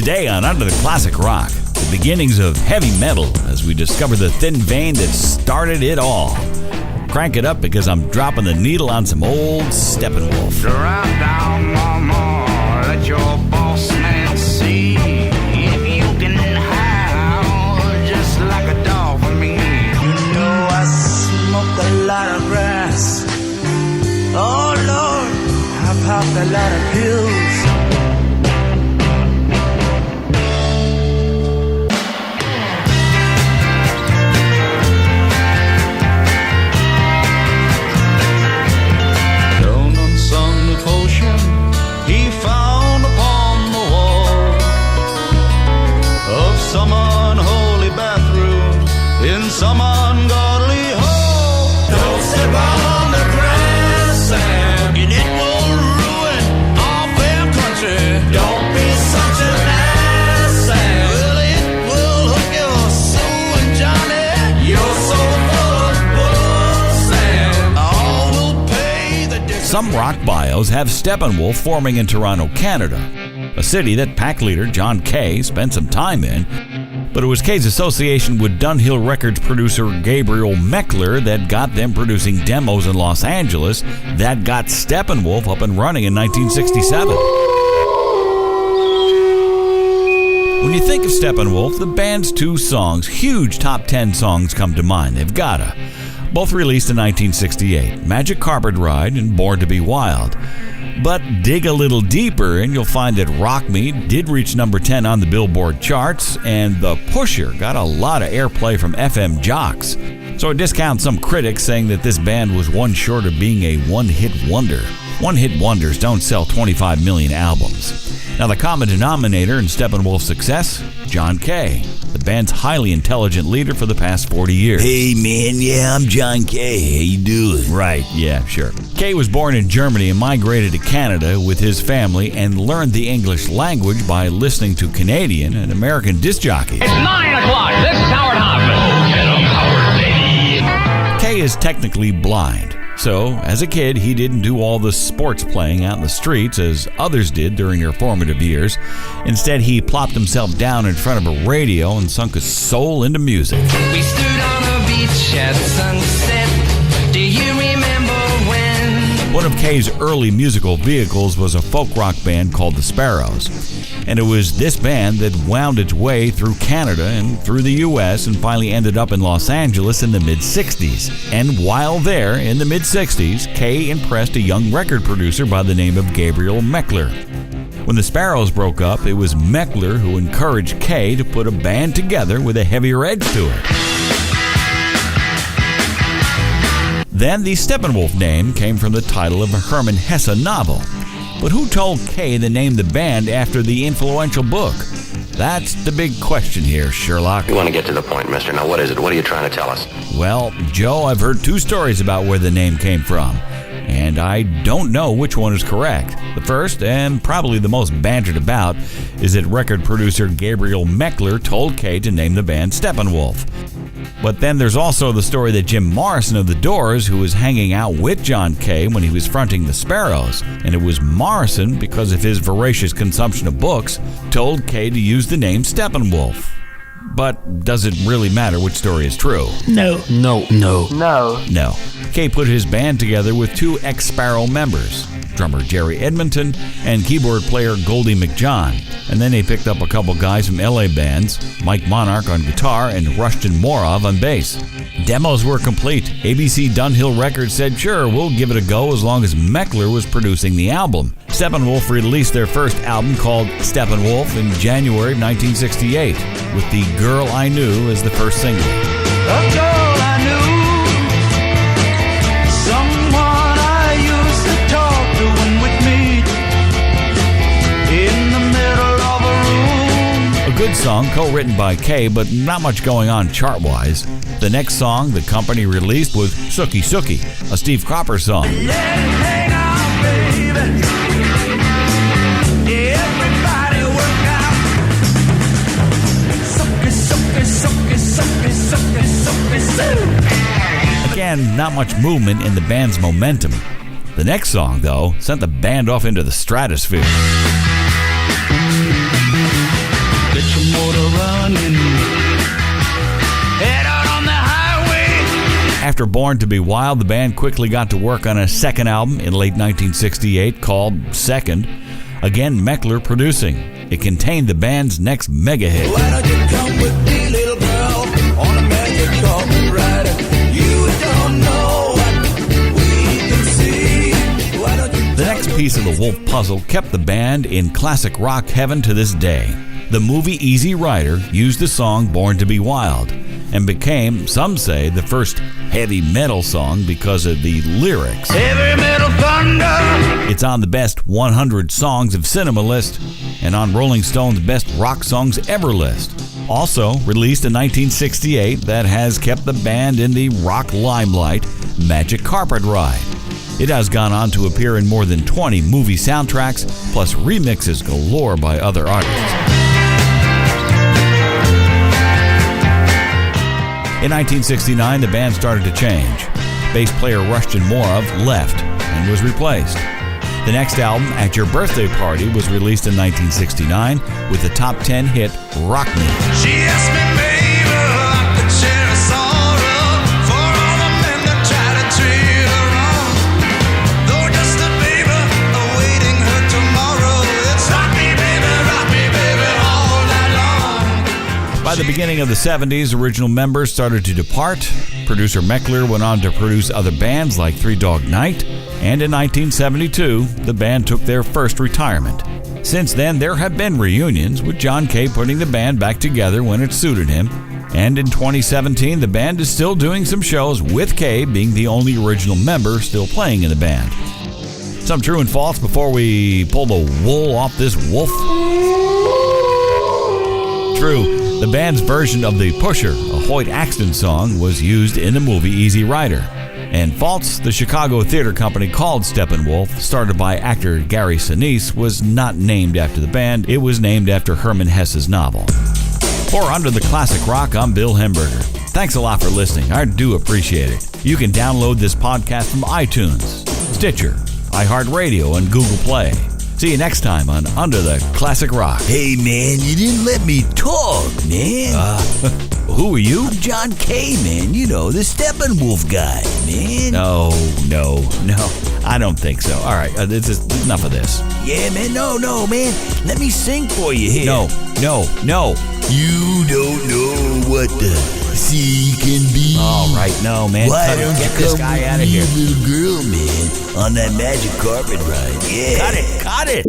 Today on Under the Classic Rock, the beginnings of heavy metal as we discover the thin vein that started it all. Crank it up because I'm dropping the needle on some old Steppenwolf. Drive down, mama, let your boss man see if you can howl just like a dog for me. You know I smoke a lot of grass. Oh Lord, I popped a lot of pills. Some unholy bathroom in some ungodly hole. Don't step on the grass and it will ruin all fair country. Don't be such an ass and well, it will hook your soul and Johnny. You're so full of bull and all will pay the difference. Some rock bios have Steppenwolf forming in Toronto, Canada, a city that pack leader John Kay spent some time in, but it was Kay's association with Dunhill Records producer Gabriel Meckler that got them producing demos in Los Angeles that got Steppenwolf up and running in 1967. When you think of Steppenwolf, the band's two songs, huge top 10 songs, come to mind. They've gotta. Both released in 1968, Magic Carpet Ride and Born to Be Wild. But dig a little deeper and you'll find that Rock Me did reach number 10 on the Billboard charts, and The Pusher got a lot of airplay from FM jocks. So it discounts some critics saying that this band was one short of being a one-hit wonder. One-hit wonders don't sell 25 million albums. Now the common denominator in Steppenwolf's success? John Kay, the band's highly intelligent leader for the past 40 years. Hey man, yeah, I'm John Kay. How you doing? Right, yeah, sure. Kay was born in Germany and migrated to Canada with his family and learned the English language by listening to Canadian and American disc jockeys. It's 9 o'clock. This is Howard Hoffman. Oh, get 'em, Howard, baby. Kay is technically blind. So, as a kid, he didn't do all the sports playing out in the streets as others did during their formative years. Instead, he plopped himself down in front of a radio and sunk his soul into music. We stood on a beach at sunset. Do you remember when? One of Kay's early musical vehicles was a folk rock band called the Sparrows. And it was this band that wound its way through Canada and through the U.S. and finally ended up in Los Angeles in the mid-'60s. And while there, in the mid-'60s, Kay impressed a young record producer by the name of Gabriel Meckler. When the Sparrows broke up, it was Meckler who encouraged Kay to put a band together with a heavier edge to it. Then the Steppenwolf name came from the title of a Hermann Hesse novel. But who told Kay to name the band after the influential book? That's the big question here, Sherlock. You want to get to the point, mister. Now, what is it? What are you trying to tell us? Well, Joe, I've heard two stories about where the name came from, and I don't know which one is correct. The first, and probably the most bantered about, is that record producer Gabriel Meckler told Kay to name the band Steppenwolf. But then there's also the story that Jim Morrison of The Doors, who was hanging out with John Kay when he was fronting the Sparrows, and it was Morrison, because of his voracious consumption of books, told Kay to use the name Steppenwolf. But does it really matter which story is true? No. Kay put his band together with two ex-Sparrow members, drummer Jerry Edmonton and keyboard player Goldie McJohn. And then they picked up a couple guys from LA bands, Mike Monarch on guitar and Rushton Morov on bass. Demos were complete. ABC Dunhill Records said, sure, we'll give it a go as long as Meckler was producing the album. Steppenwolf released their first album called Steppenwolf in January 1968, with The Girl I Knew as the first single. A girl I knew, someone I used to talk to when we'd meet in the middle of a room. A good song, co-written by Kay, but not much going on chart-wise. The next song the company released was Sookie Sookie, a Steve Cropper song. Hang on, baby. Everybody work out. Sookie, sookie, sookie, sookie, sookie, sookie, sookie. Again, not much movement in the band's momentum. The next song, though, sent the band off into the stratosphere. After Born to Be Wild, the band quickly got to work on a second album in late 1968 called Second. Again, Meckler producing. It contained the band's next mega hit. Why don't you come with me, little girl, on a magic carpet ride? You don't know what we can see. Why don't you The next piece of the Wolf puzzle kept the band in classic rock heaven to this day. The movie Easy Rider used the song Born to Be Wild and became, some say, the first heavy metal song because of the lyrics. Heavy metal thunder. It's on the Best 100 Songs of Cinema list and on Rolling Stone's Best Rock Songs Ever list. Also released in 1968, that has kept the band in the rock limelight, Magic Carpet Ride. It has gone on to appear in more than 20 movie soundtracks, plus remixes galore by other artists. In 1969, the band started to change. Bass player Rushton Morov left and was replaced. The next album, At Your Birthday Party, was released in 1969 with the top 10 hit Rock Me. She asked me, baby, I could share a sorrow for all the men that try to treat her wrong. Though just a baby awaiting her tomorrow. It's rock me, baby, all night long. By the beginning of the 70s, original members started to depart. Producer Meckler went on to produce other bands like Three Dog Night, and in 1972, the band took their first retirement. Since then, there have been reunions, with John Kay putting the band back together when it suited him. And in 2017, the band is still doing some shows, with Kay being the only original member still playing in the band. Some true and false before we pull the wool off this wolf. True. The band's version of The Pusher, a Hoyt Axton song, was used in the movie Easy Rider. And false, the Chicago theater company called Steppenwolf, started by actor Gary Sinise, was not named after the band. It was named after Herman Hesse's novel. For Under the Classic Rock, I'm Bill Hemberger. Thanks a lot for listening. I do appreciate it. You can download this podcast from iTunes, Stitcher, iHeartRadio, and Google Play. See you next time on Under the Classic Rock. Hey, man, you didn't let me talk, man. Who are you? I'm John Kay, man. You know, the Steppenwolf guy, man. No. I don't think so. All right, this is enough of this. Yeah, man. No, man. Let me sing for you here. No. You don't know what the sea can be. All right, no, man. Why don't Get you this come guy with out of me, here. little girl, man, on that magic carpet ride? Yeah. Cut it.